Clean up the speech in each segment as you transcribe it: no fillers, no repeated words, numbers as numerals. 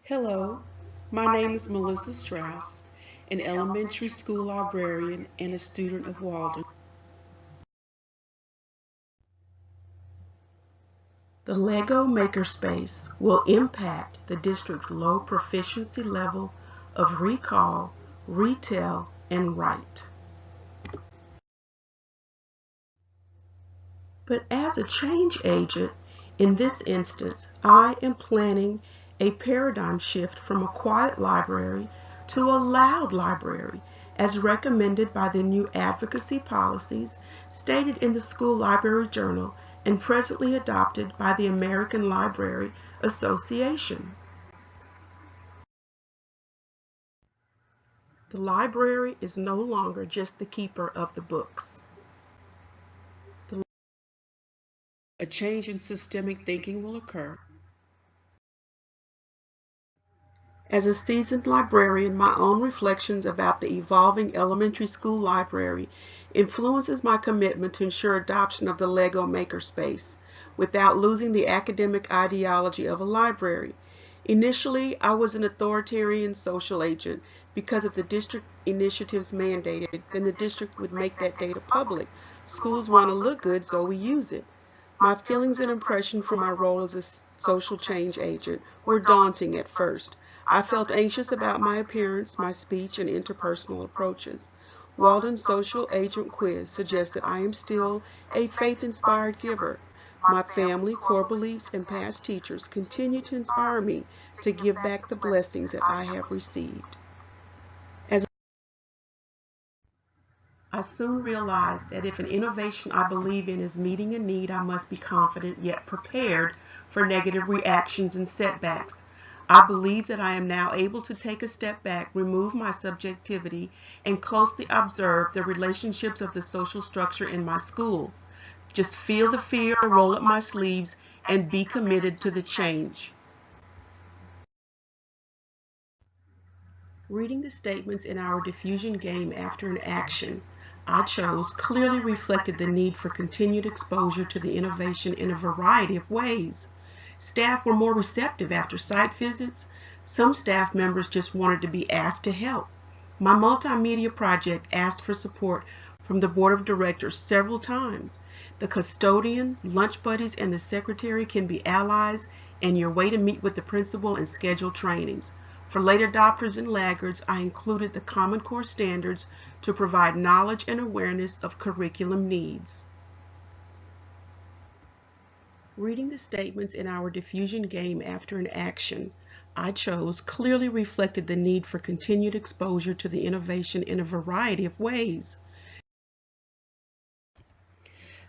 Hello, my name is Melissa Strauss, an elementary school librarian and a student of Walden. The Lego Makerspace will impact the district's low proficiency level of recall, retell, and write. But as a change agent, in this instance, I am planning a paradigm shift from a quiet library to a loud library, as recommended by the new advocacy policies stated in the School Library Journal and presently adopted by the American Library Association. The library is no longer just the keeper of the books. A change in systemic thinking will occur. As a seasoned librarian, my own reflections about the evolving elementary school library influences my commitment to ensure adoption of the Lego Makerspace without losing the academic ideology of a library. Initially, I was an authoritarian social agent because if the district initiatives mandated, then the district would make that data public. Schools want to look good, so we use it. My feelings and impression from my role as a social change agent were daunting at first. I felt anxious about my appearance, my speech, and interpersonal approaches. Walden's social agent quiz suggests that I am still a faith-inspired giver. My family, core beliefs, and past teachers continue to inspire me to give back the blessings that I have received. I soon realized that if an innovation I believe in is meeting a need, I must be confident yet prepared for negative reactions and setbacks. I believe that I am now able to take a step back, remove my subjectivity, and closely observe the relationships of the social structure in my school. Just feel the fear, roll up my sleeves, and be committed to the change. Reading the statements in our diffusion game after an action I chose clearly reflected the need for continued exposure to the innovation in a variety of ways. Staff were more receptive after site visits. Some staff members just wanted to be asked to help. My multimedia project asked for support from the board of directors several times. The custodian, lunch buddies, and the secretary can be allies and your way to meet with the principal and schedule trainings. For late adopters and laggards, I included the Common Core standards to provide knowledge and awareness of curriculum needs. Reading the statements in our diffusion game after an action I chose clearly reflected the need for continued exposure to the innovation in a variety of ways.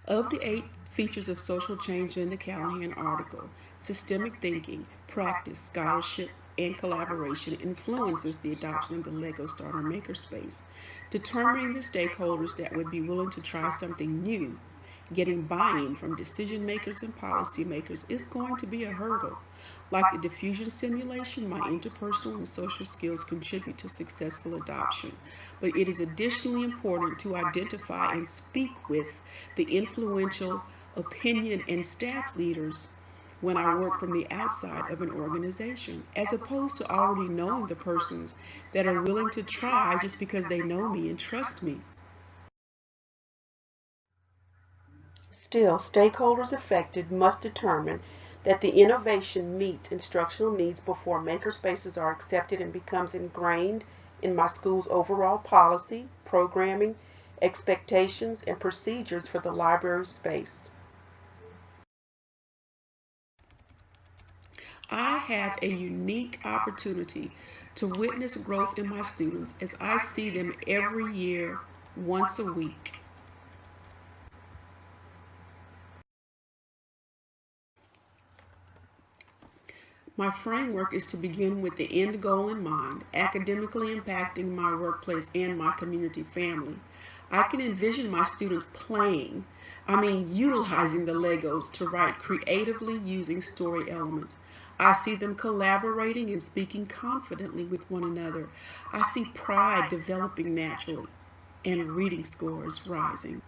Of the 8 features of social change in the Callahan article, systemic thinking, practice, scholarship, and collaboration influences the adoption of the Lego Starter Makerspace. Determining the stakeholders that would be willing to try something new, getting buy-in from decision makers and policymakers is going to be a hurdle. Like the diffusion simulation, my interpersonal and social skills contribute to successful adoption, but it is additionally important to identify and speak with the influential opinion and staff leaders when I work from the outside of an organization, as opposed to already knowing the persons that are willing to try just because they know me and trust me. Still, stakeholders affected must determine that the innovation meets instructional needs before makerspaces are accepted and becomes ingrained in my school's overall policy, programming, expectations, and procedures for the library space. I have a unique opportunity to witness growth in my students as I see them every year, once a week. My framework is to begin with the end goal in mind, academically impacting my workplace and my community family. I can envision my students utilizing the Legos to write creatively using story elements. I see them collaborating and speaking confidently with one another. I see pride developing naturally and reading scores rising.